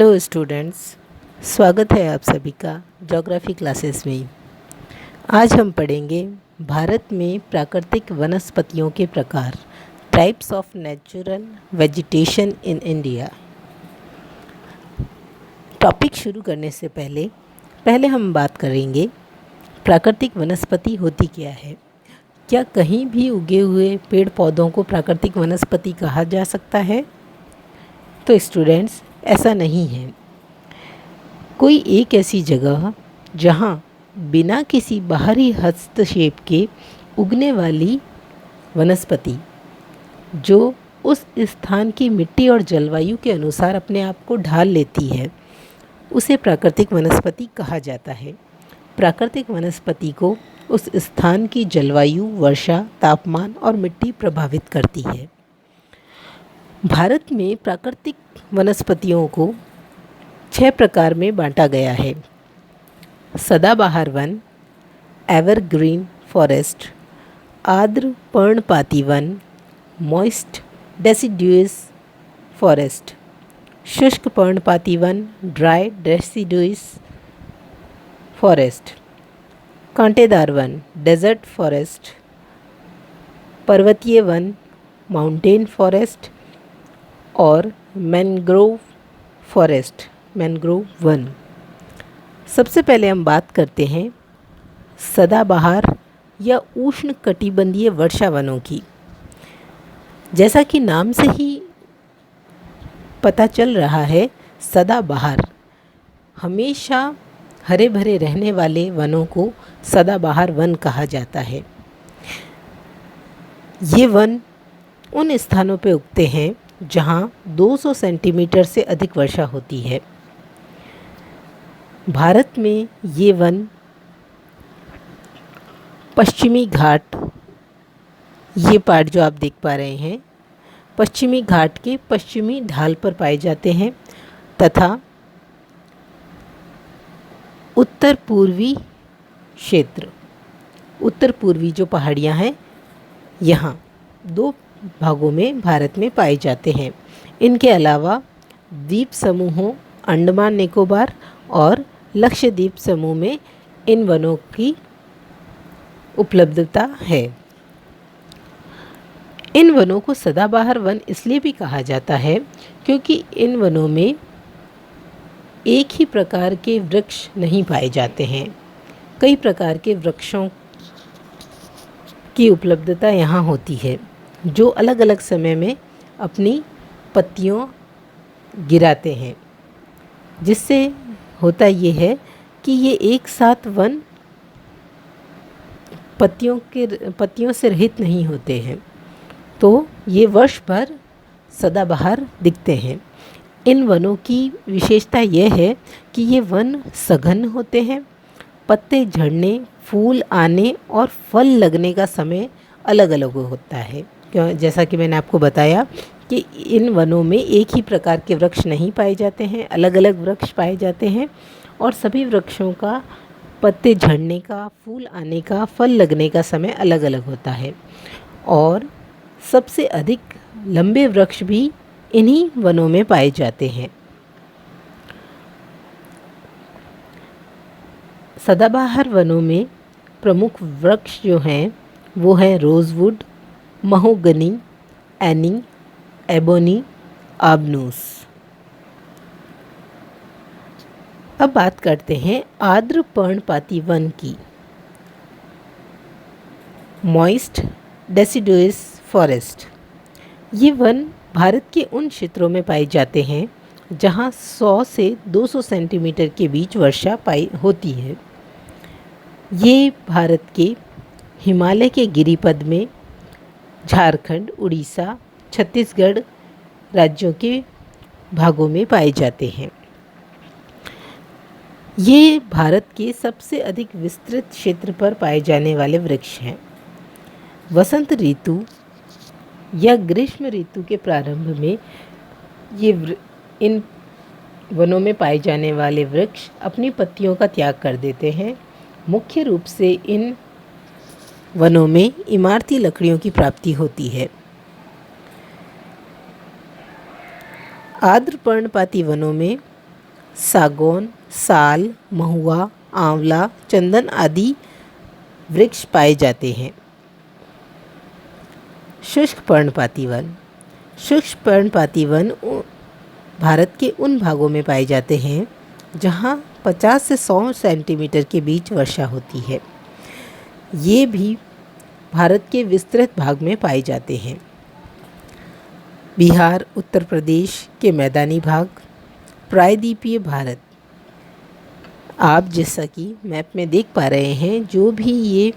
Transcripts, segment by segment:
Hello students, स्वागत है आप सभी का ज्योग्राफी क्लासेस में। आज हम पढ़ेंगे भारत में प्राकृतिक वनस्पतियों के प्रकार, types of natural vegetation in India. Topic शुरू करने से पहले हम बात करेंगे प्राकृतिक वनस्पति होती क्या है। क्या कहीं भी उगे हुए पेड़ पौधों को प्राकृतिक वनस्पति कहा जा सकता है? तो स्टूडेंट्स, ऐसा नहीं है। कोई एक ऐसी जगह जहाँ बिना किसी बाहरी हस्तक्षेप के उगने वाली वनस्पति जो उस स्थान की मिट्टी और जलवायु के अनुसार अपने आप को ढाल लेती है, उसे प्राकृतिक वनस्पति कहा जाता है। प्राकृतिक वनस्पति को उस स्थान की जलवायु, वर्षा, तापमान और मिट्टी प्रभावित करती है। भारत में प्राकृतिक वनस्पतियों को 6 प्रकार में बांटा गया है। सदाबहार वन, एवरग्रीन फॉरेस्ट, आर्द्र पर्णपाती वन, मॉइस्ट डेसिडुअस फॉरेस्ट, शुष्क पर्णपाती वन, ड्राई डेसिडुअस फॉरेस्ट, कांटेदार वन, डेजर्ट फॉरेस्ट, पर्वतीय वन, माउंटेन फॉरेस्ट और मैंग्रोव फॉरेस्ट, मैंग्रोव वन। सबसे पहले हम बात करते हैं सदाबहार या उष्णकटिबंधीय वर्षा वनों की। जैसा कि नाम से ही पता चल रहा है, सदाबहार हमेशा हरे भरे रहने वाले वनों को सदाबहार वन कहा जाता है। ये वन उन स्थानों पर उगते हैं जहाँ 200 सेंटीमीटर से अधिक वर्षा होती है। भारत में ये वन पश्चिमी घाट, ये पार्ट जो आप देख पा रहे हैं, पश्चिमी घाट के पश्चिमी ढाल पर पाए जाते हैं तथा उत्तर पूर्वी क्षेत्र, उत्तर पूर्वी जो पहाड़ियाँ हैं, यहाँ 2 भागों में भारत में पाए जाते हैं। इनके अलावा द्वीप समूहों अंडमान निकोबार और लक्षद्वीप समूह में इन वनों की उपलब्धता है। इन वनों को सदाबहार वन इसलिए भी कहा जाता है क्योंकि इन वनों में एक ही प्रकार के वृक्ष नहीं पाए जाते हैं। कई प्रकार के वृक्षों की उपलब्धता यहाँ होती है, जो अलग अलग समय में अपनी पत्तियों गिराते हैं, जिससे होता ये है कि ये एक साथ वन पत्तियों से रहित नहीं होते हैं, तो ये वर्ष भर सदाबहार दिखते हैं। इन वनों की विशेषता यह है कि ये वन सघन होते हैं। पत्ते झड़ने, फूल आने और फल लगने का समय अलग अलग होता है। क्यों? जैसा कि मैंने आपको बताया कि इन वनों में एक ही प्रकार के वृक्ष नहीं पाए जाते हैं, अलग अलग वृक्ष पाए जाते हैं और सभी वृक्षों का पत्ते झड़ने का, फूल आने का, फल लगने का समय अलग अलग होता है। और सबसे अधिक लंबे वृक्ष भी इन्हीं वनों में पाए जाते हैं। सदाबहार वनों में प्रमुख वृक्ष जो हैं वो हैं रोज़वुड, महोगनी, एनी, एबोनी, आबनूस। अब बात करते हैं आर्द्र पर्णपाती वन की। मॉइस्ट डेसिडुअस फॉरेस्ट, ये वन भारत के उन क्षेत्रों में पाए जाते हैं जहां 100 से 200 सेंटीमीटर के बीच वर्षा होती है। ये भारत के हिमालय के गिरिपद में झारखंड, उड़ीसा, छत्तीसगढ़ राज्यों के भागों में पाए जाते हैं। ये भारत के सबसे अधिक विस्तृत क्षेत्र पर पाए जाने वाले वृक्ष हैं। वसंत ऋतु या ग्रीष्म ऋतु के प्रारंभ में इन वनों में पाए जाने वाले वृक्ष अपनी पत्तियों का त्याग कर देते हैं। मुख्य रूप से इन वनों में इमारती लकड़ियों की प्राप्ति होती है। आर्द्र पर्णपाती वनों में सागौन, साल, महुआ, आंवला, चंदन आदि वृक्ष पाए जाते हैं। शुष्क पर्णपाती वन। शुष्क पर्णपाती वन भारत के उन भागों में पाए जाते हैं जहां 50 से 100 सेंटीमीटर के बीच वर्षा होती है। ये भी भारत के विस्तृत भाग में पाए जाते हैं। बिहार, उत्तर प्रदेश के मैदानी भाग, प्रायद्वीपीय भारत। आप जैसा कि मैप में देख पा रहे हैं, जो भी ये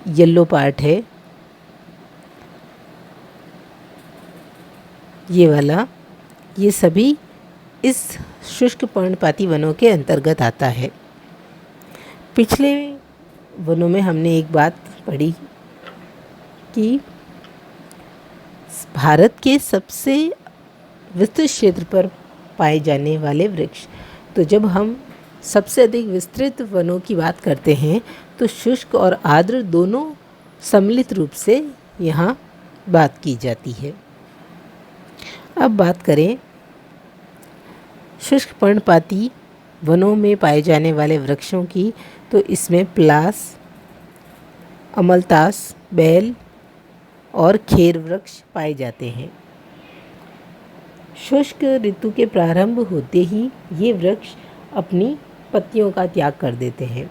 येलो पार्ट है, ये वाला, ये सभी इस शुष्क पर्णपाती वनों के अंतर्गत आता है। पिछले वनों में हमने एक बात पढ़ी कि भारत के सबसे विस्तृत क्षेत्र पर पाए जाने वाले वृक्ष। तो जब हम सबसे अधिक विस्तृत वनों की बात करते हैं तो शुष्क और आर्द्र दोनों सम्मिलित रूप से यहाँ बात की जाती है। अब बात करें शुष्क पर्णपाती वनों में पाए जाने वाले वृक्षों की, तो इसमें प्लास, अमलतास, बैल और खेर वृक्ष पाए जाते हैं। शुष्क ऋतु के प्रारंभ होते ही ये वृक्ष अपनी पत्तियों का त्याग कर देते हैं।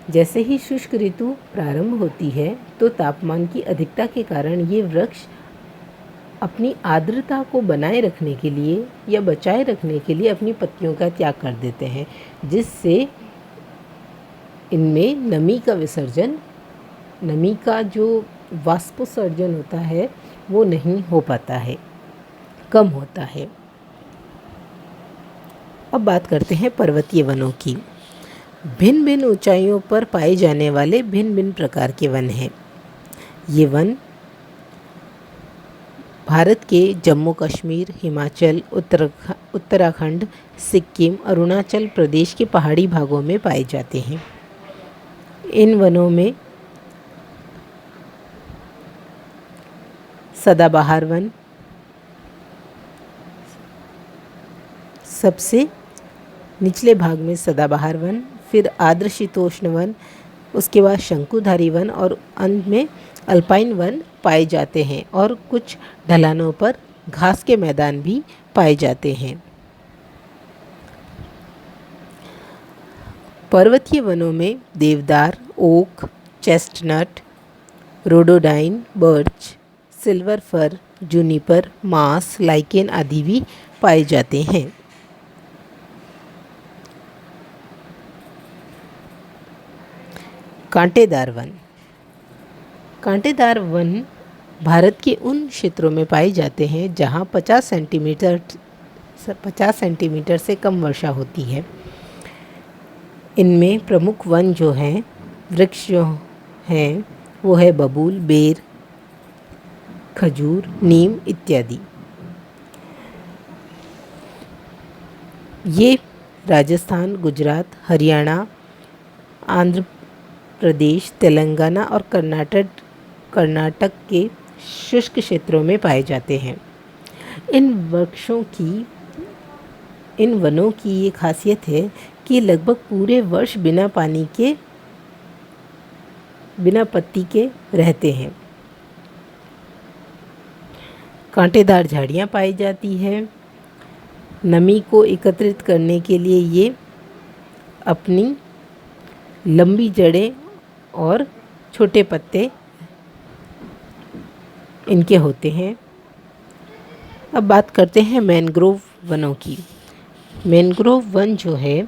जैसे ही शुष्क ऋतु प्रारंभ होती है तो तापमान की अधिकता के कारण ये वृक्ष अपनी आर्द्रता को बनाए रखने के लिए या बचाए रखने के लिए अपनी पत्तियों का त्याग कर देते हैं, जिससे इनमें नमी का जो वाष्पोत्सर्जन होता है वो नहीं हो पाता है, कम होता है। अब बात करते हैं पर्वतीय वनों की। भिन्न भिन्न ऊंचाइयों पर पाए जाने वाले भिन्न भिन्न प्रकार के वन हैं। ये वन भारत के जम्मू कश्मीर, हिमाचल, उत्तराखंड, सिक्किम, अरुणाचल प्रदेश के पहाड़ी भागों में पाए जाते हैं। इन वनों में सदाबहार वन सबसे निचले भाग में सदाबहार वन, फिर आर्द्रशीतोष्ण वन, उसके बाद शंकुधारी वन और अंत में अल्पाइन वन पाए जाते हैं और कुछ ढलानों पर घास के मैदान भी पाए जाते हैं। पर्वतीय वनों में देवदार, oak, chestnut, rhododendron, birch, silver fir, juniper, moss, lichen आदि भी पाए जाते हैं। कांटेदार वन। कांटेदार वन भारत के उन क्षेत्रों में पाए जाते हैं जहां 50 सेंटीमीटर से कम वर्षा होती है। इनमें प्रमुख वन जो हैं, वृक्ष जो हैं, वो है बबूल, बेर, खजूर, नीम इत्यादि। ये राजस्थान, गुजरात, हरियाणा, आंध्र प्रदेश, तेलंगाना और कर्नाटक के शुष्क क्षेत्रों में पाए जाते हैं। इन वनों की ये खासियत है कि लगभग पूरे वर्ष बिना पत्ती के रहते हैं। कांटेदार झाड़ियाँ पाई जाती हैं। नमी को एकत्रित करने के लिए ये अपनी लंबी जड़ें और छोटे पत्ते इनके होते हैं। अब बात करते हैं मैंग्रोव वनों की। मैंग्रोव वन जो है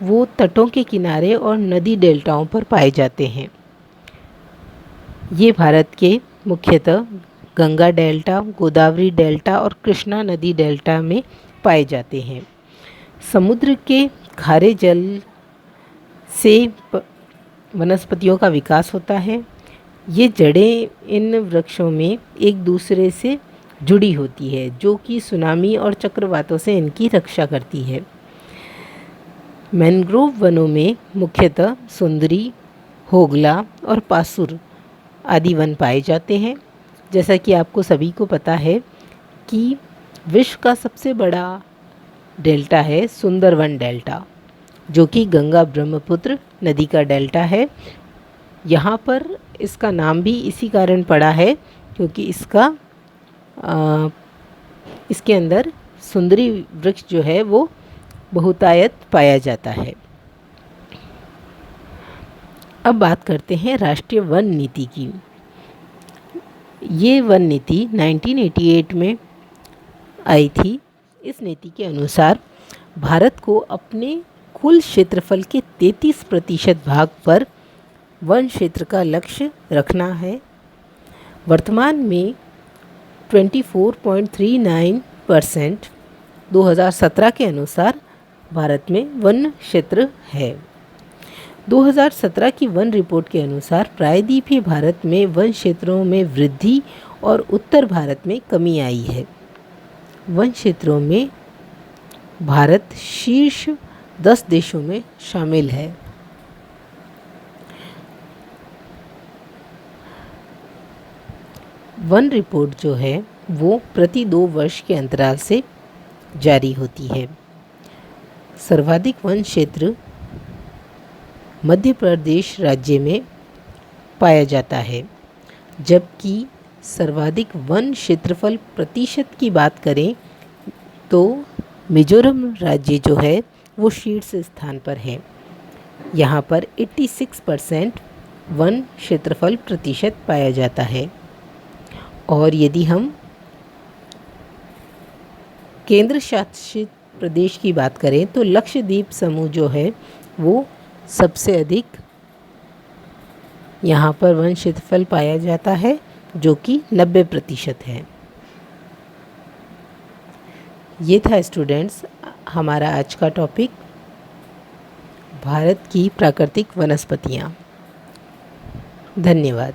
वो तटों के किनारे और नदी डेल्टाओं पर पाए जाते हैं। ये भारत के मुख्यतः गंगा डेल्टा, गोदावरी डेल्टा और कृष्णा नदी डेल्टा में पाए जाते हैं। समुद्र के खारे जल से वनस्पतियों का विकास होता है। ये जड़ें इन वृक्षों में एक दूसरे से जुड़ी होती है, जो कि सुनामी और चक्रवातों से इनकी रक्षा करती है। मैंग्रोव वनों में मुख्यतः सुंदरी, होगला और पासुर आदि वन पाए जाते हैं। जैसा कि आपको सभी को पता है कि विश्व का सबसे बड़ा डेल्टा है सुंदरवन डेल्टा, जो कि गंगा ब्रह्मपुत्र नदी का डेल्टा है। यहाँ पर इसका नाम भी इसी कारण पड़ा है क्योंकि इसके अंदर सुंदरी वृक्ष जो है वो बहुतायत पाया जाता है। अब बात करते हैं राष्ट्रीय वन नीति की। ये वन नीति 1988 में आई थी। इस नीति के अनुसार भारत को अपने कुल क्षेत्रफल के 33% भाग पर वन क्षेत्र का लक्ष्य रखना है। वर्तमान में 24.39% 2017 के अनुसार भारत में वन क्षेत्र है। 2017 की वन रिपोर्ट के अनुसार प्रायद्वीपीय भारत में वन क्षेत्रों में वृद्धि और उत्तर भारत में कमी आई है। वन क्षेत्रों में भारत शीर्ष 10 देशों में शामिल है। वन रिपोर्ट जो है वो प्रति 2 वर्ष के अंतराल से जारी होती है। सर्वाधिक वन क्षेत्र मध्य प्रदेश राज्य में पाया जाता है, जबकि सर्वाधिक वन क्षेत्रफल प्रतिशत की बात करें तो मिजोरम राज्य जो है वो शीर्ष स्थान पर है। यहाँ पर 86% वन क्षेत्रफल प्रतिशत पाया जाता है। और यदि हम केंद्र शासित प्रदेश की बात करें तो लक्षद्वीप समूह जो है वो सबसे अधिक यहाँ पर वन क्षेत्रफल पाया जाता है, जो कि 90% है। ये था स्टूडेंट्स हमारा आज का टॉपिक, भारत की प्राकृतिक वनस्पतियाँ। धन्यवाद।